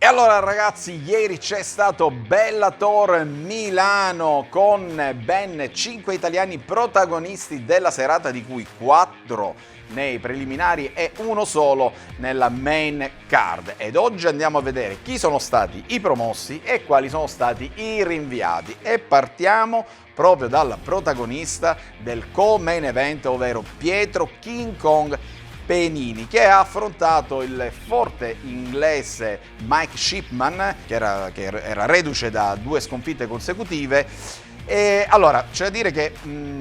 E allora ragazzi, ieri c'è stato Bellator Milano con ben 5 italiani protagonisti della serata, di cui 4 nei preliminari e uno solo nella main card. Ed oggi andiamo a vedere chi sono stati i promossi e quali sono stati i rinviati. E partiamo proprio dal protagonista del co-main event, ovvero Pietro King Kong Penini, che ha affrontato il forte inglese Mike Shipman, che era reduce da 2 sconfitte consecutive. E allora c'è da dire che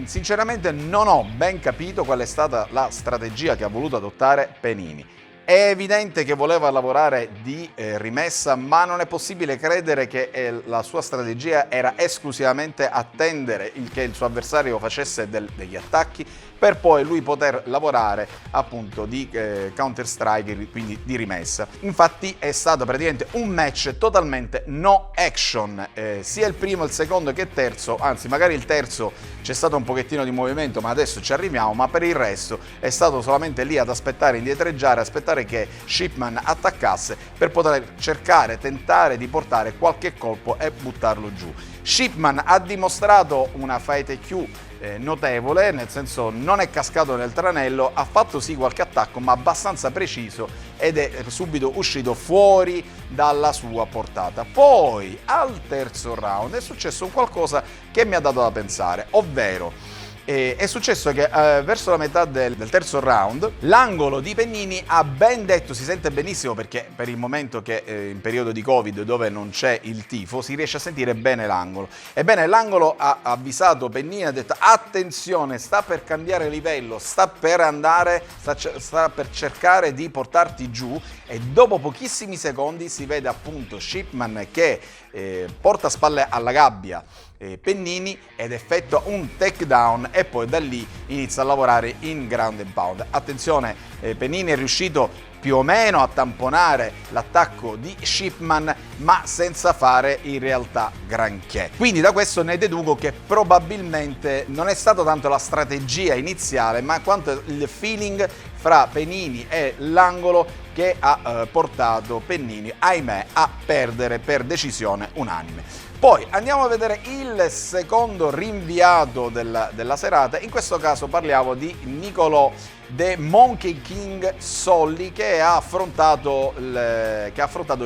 sinceramente non ho ben capito qual è stata la strategia che ha voluto adottare Penini. È evidente che voleva lavorare di rimessa, ma non è possibile credere che la sua strategia era esclusivamente attendere che il suo avversario facesse degli attacchi per poi lui poter lavorare appunto di counter strike, quindi di rimessa. Infatti è stato praticamente un match totalmente no action, sia il primo, il secondo che il terzo, anzi magari il terzo c'è stato un pochettino di movimento, ma adesso ci arriviamo, ma per il resto è stato solamente lì ad aspettare, indietreggiare, aspettare che Shipman attaccasse per poter cercare, tentare di portare qualche colpo e buttarlo giù. Shipman ha dimostrato una fight IQ notevole, nel senso non è cascato nel tranello, ha fatto sì qualche attacco ma abbastanza preciso ed è subito uscito fuori dalla sua portata. Poi al terzo round è successo un qualcosa che mi ha dato da pensare, ovvero è successo che verso la metà del terzo round l'angolo di Penini ha ben detto, si sente benissimo perché per il momento che in periodo di Covid dove non c'è il tifo si riesce a sentire bene l'angolo. Ebbene, l'angolo ha avvisato Penini, ha detto attenzione, sta per cambiare livello, sta per cercare di portarti giù, e dopo pochissimi secondi si vede appunto Shipman che porta a spalle alla gabbia Penini ed effettua un takedown, e poi da lì inizia a lavorare in ground and pound. Attenzione, Penini è riuscito più o meno a tamponare l'attacco di Shipman, ma senza fare in realtà granché. Quindi da questo ne deduco che probabilmente non è stato tanto la strategia iniziale, ma quanto il feeling fra Penini e l'angolo che ha portato Penini, ahimè, a perdere per decisione unanime. Poi andiamo a vedere il secondo rinviato della serata. In questo caso parliamo di Nicolò The Monkey King Solli, che ha affrontato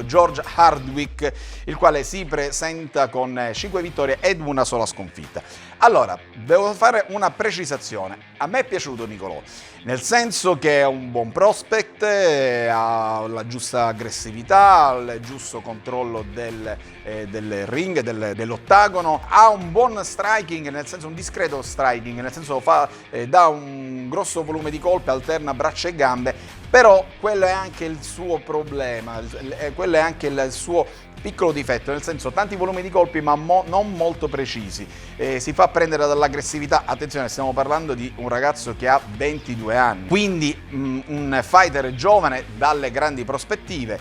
George Hardwick, il quale si presenta con 5 vittorie ed una sola sconfitta. Allora, devo fare una precisazione. A me è piaciuto Nicolò, nel senso che è un buon prospect, ha la giusta aggressività, il giusto controllo del ring, dell'ottagono, ha un buon striking, nel senso un discreto striking, nel senso dà un grosso volume di colpi, alterna braccia e gambe, però quello è anche il suo problema, quello è anche il suo piccolo difetto, nel senso tanti volumi di colpi ma non molto precisi, si fa prendere dall'aggressività. Attenzione, stiamo parlando di un ragazzo che ha 22 anni, quindi un fighter giovane dalle grandi prospettive.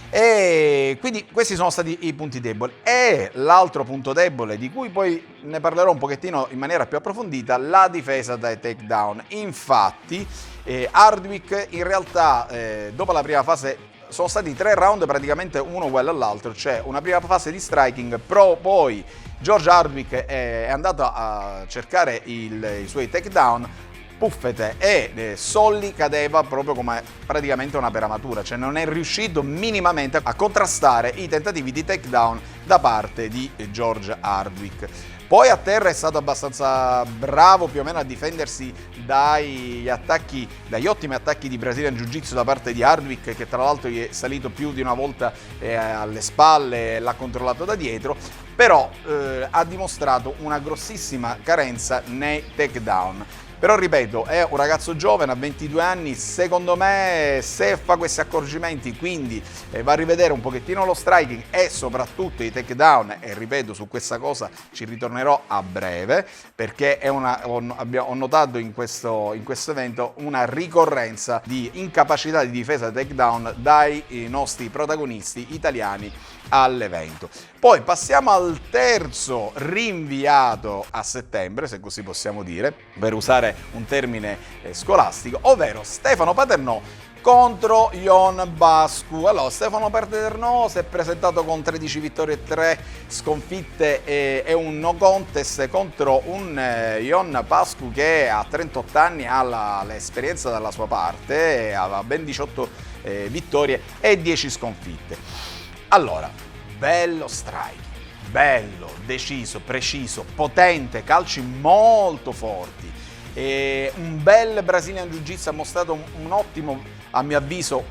E quindi questi sono stati i punti deboli. E l'altro punto debole, di cui poi ne parlerò un pochettino in maniera più approfondita, la difesa dai takedown. Infatti Hardwick in realtà dopo la prima fase sono stati 3 round praticamente uno uguale all'altro, cioè una prima fase di striking, poi George Hardwick è andato a cercare i suoi takedown, puffete, e Solli cadeva proprio come praticamente una peramatura, cioè non è riuscito minimamente a contrastare i tentativi di takedown da parte di George Hardwick. Poi a terra è stato abbastanza bravo più o meno a difendersi dagli ottimi attacchi di Brazilian Jiu-Jitsu da parte di Hardwick, che tra l'altro gli è salito più di una volta alle spalle e l'ha controllato da dietro, però ha dimostrato una grossissima carenza nei takedown. Però ripeto, è un ragazzo giovane, ha 22 anni, secondo me se fa questi accorgimenti, quindi va a rivedere un pochettino lo striking e soprattutto i takedown, e ripeto, su questa cosa ci ritornerò a breve, perché ho notato in questo evento una ricorrenza di incapacità di difesa takedown dai nostri protagonisti italiani all'evento. Poi passiamo al terzo rinviato a settembre, se così possiamo dire, per usare un termine scolastico, ovvero Stefano Paternò contro Ion Bascu. Allora, Stefano Paternò si è presentato con 13 vittorie e 3 sconfitte e un no contest contro un Ion Bascu che a 38 anni ha l'esperienza dalla sua parte, aveva ben 18 vittorie e 10 sconfitte. Allora, bello striking, bello, deciso, preciso, potente, calci molto forti. Un bel Brazilian Jiu-Jitsu, ha mostrato un ottimo, a mio avviso,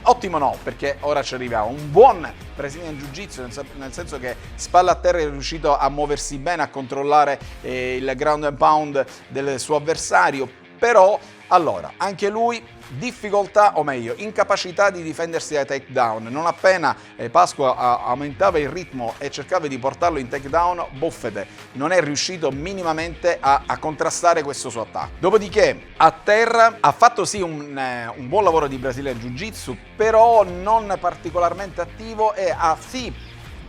ottimo no, perché ora ci arriviamo, un buon Brazilian Jiu-Jitsu, nel senso che spalla a terra è riuscito a muoversi bene, a controllare il ground and pound del suo avversario, però allora anche lui difficoltà, o meglio incapacità di difendersi dai takedown. Non appena Pasqua aumentava il ritmo e cercava di portarlo in takedown, buffete, non è riuscito minimamente a contrastare questo suo attacco. Dopodiché a terra ha fatto sì un buon lavoro di Brazilian Jiu-Jitsu, però non particolarmente attivo, e ha sì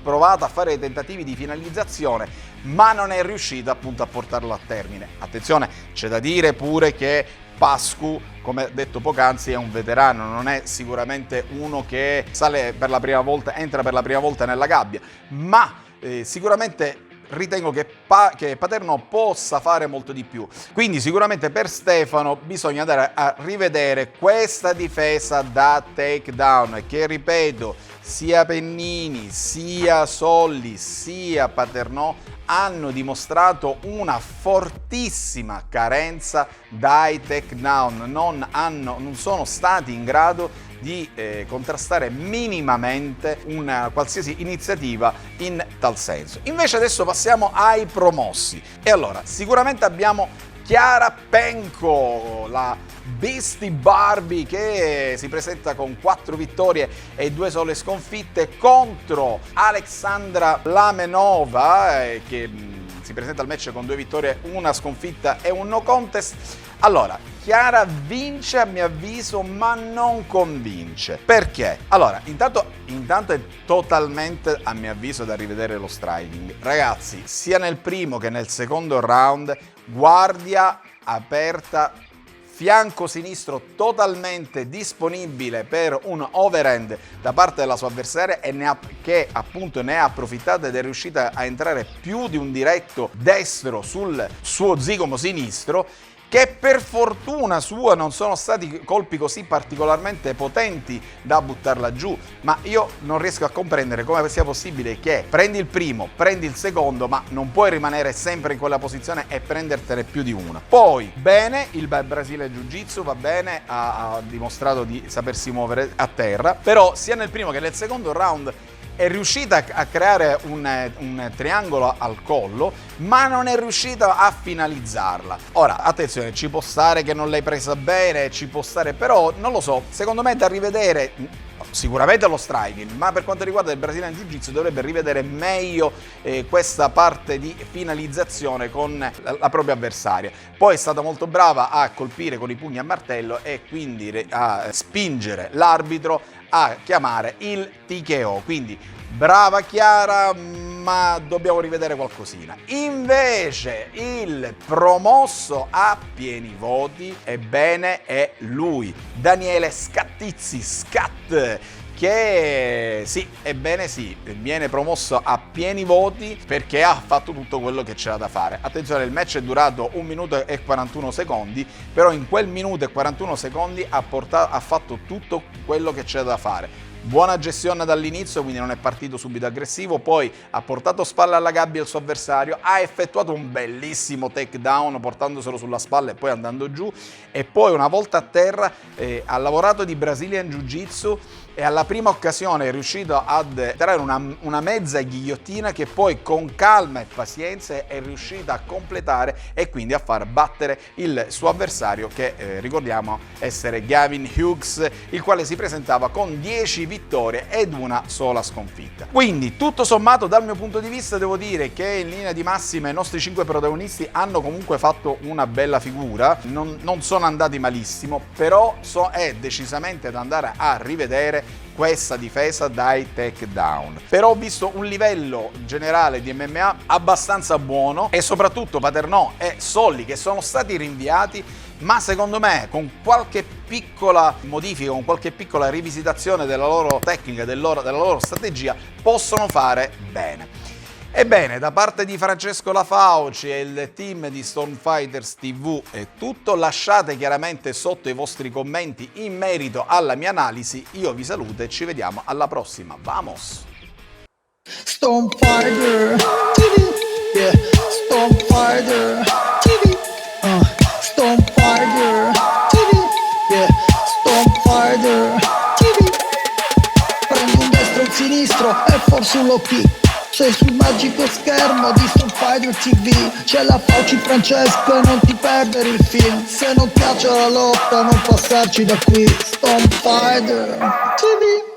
provato a fare tentativi di finalizzazione, ma non è riuscito appunto a portarlo a termine. Attenzione, c'è da dire pure che Pascu, come detto poc'anzi, è un veterano, non è sicuramente uno che sale per la prima volta, entra per la prima volta nella gabbia, ma sicuramente ritengo che Paternò possa fare molto di più. Quindi sicuramente per Stefano bisogna andare a rivedere questa difesa da takedown, che ripeto, sia Pennini, sia Solli, sia Paternò hanno dimostrato una fortissima carenza dai takedown, non sono stati in grado di contrastare minimamente una qualsiasi iniziativa in tal senso. Invece adesso passiamo ai promossi, e allora sicuramente abbiamo Chiara Penco, la Beastie Barbie, che si presenta con 4 vittorie e 2 sole sconfitte contro Alexandra Lamenova, che si presenta al match con 2 vittorie, 1 sconfitta e un no contest. Allora, Chiara vince a mio avviso, ma non convince. Perché? Allora, intanto è totalmente, a mio avviso, da rivedere lo striking. Ragazzi, sia nel primo che nel secondo round, guardia aperta, fianco sinistro totalmente disponibile per un overhand da parte della sua avversaria, e che appunto ne ha approfittato ed è riuscita a entrare più di un diretto destro sul suo zigomo sinistro, che per fortuna sua non sono stati colpi così particolarmente potenti da buttarla giù, ma io non riesco a comprendere come sia possibile che prendi il primo, prendi il secondo, ma non puoi rimanere sempre in quella posizione e prendertene più di una. Poi, bene, il Brasile Jiu-Jitsu va bene, ha dimostrato di sapersi muovere a terra, però sia nel primo che nel secondo round è riuscita a creare un triangolo al collo, ma non è riuscita a finalizzarla. Ora, attenzione, ci può stare che non l'hai presa bene, ci può stare, però non lo so, secondo me è da rivedere sicuramente lo striking, ma per quanto riguarda il Brazilian Jiu-Jitsu dovrebbe rivedere meglio questa parte di finalizzazione con la propria avversaria. Poi è stata molto brava a colpire con i pugni a martello e quindi a spingere l'arbitro a chiamare il TKO, quindi brava Chiara, ma dobbiamo rivedere qualcosina. Invece il promosso a pieni voti, ebbene, è lui, Daniele Scattizzi, Scat, che sì, ebbene sì, viene promosso a pieni voti perché ha fatto tutto quello che c'era da fare. Attenzione, il match è durato 1 minuto e 41 secondi, però in quel minuto e 41 secondi ha fatto tutto quello che c'era da fare. Buona gestione dall'inizio, quindi non è partito subito aggressivo, poi ha portato spalla alla gabbia il suo avversario, ha effettuato un bellissimo takedown portandoselo sulla spalla e poi andando giù, e poi una volta a terra ha lavorato di Brazilian Jiu-Jitsu e alla prima occasione è riuscito ad trarre una mezza ghigliottina che poi con calma e pazienza è riuscita a completare e quindi a far battere il suo avversario, che ricordiamo essere Gavin Hughes, il quale si presentava con 10 vittorie ed una sola sconfitta. Quindi tutto sommato, dal mio punto di vista, devo dire che in linea di massima i nostri 5 protagonisti hanno comunque fatto una bella figura, non sono andati malissimo, però è decisamente da andare a rivedere questa difesa dai takedown. Però ho visto un livello generale di MMA abbastanza buono, e soprattutto Paternò e Solli, che sono stati rinviati, ma secondo me con qualche piccola modifica, con qualche piccola rivisitazione della loro tecnica, della loro strategia, possono fare bene. Ebbene, da parte di Francesco Lafauci e il team di Stormfighters TV è tutto. Lasciate chiaramente sotto i vostri commenti in merito alla mia analisi. Io vi saluto e ci vediamo alla prossima. Vamos! Stormfighter TV, yeah. Stormfighter TV, Stormfighter TV, yeah. Stormfighter TV. Prendi un destro e un sinistro e forse un low kick. Sei sul magico schermo di Stormfighter TV. C'è la Fauci Francesco e non ti perdere il film. Se non piace la lotta non passarci da qui. Stormfighter TV.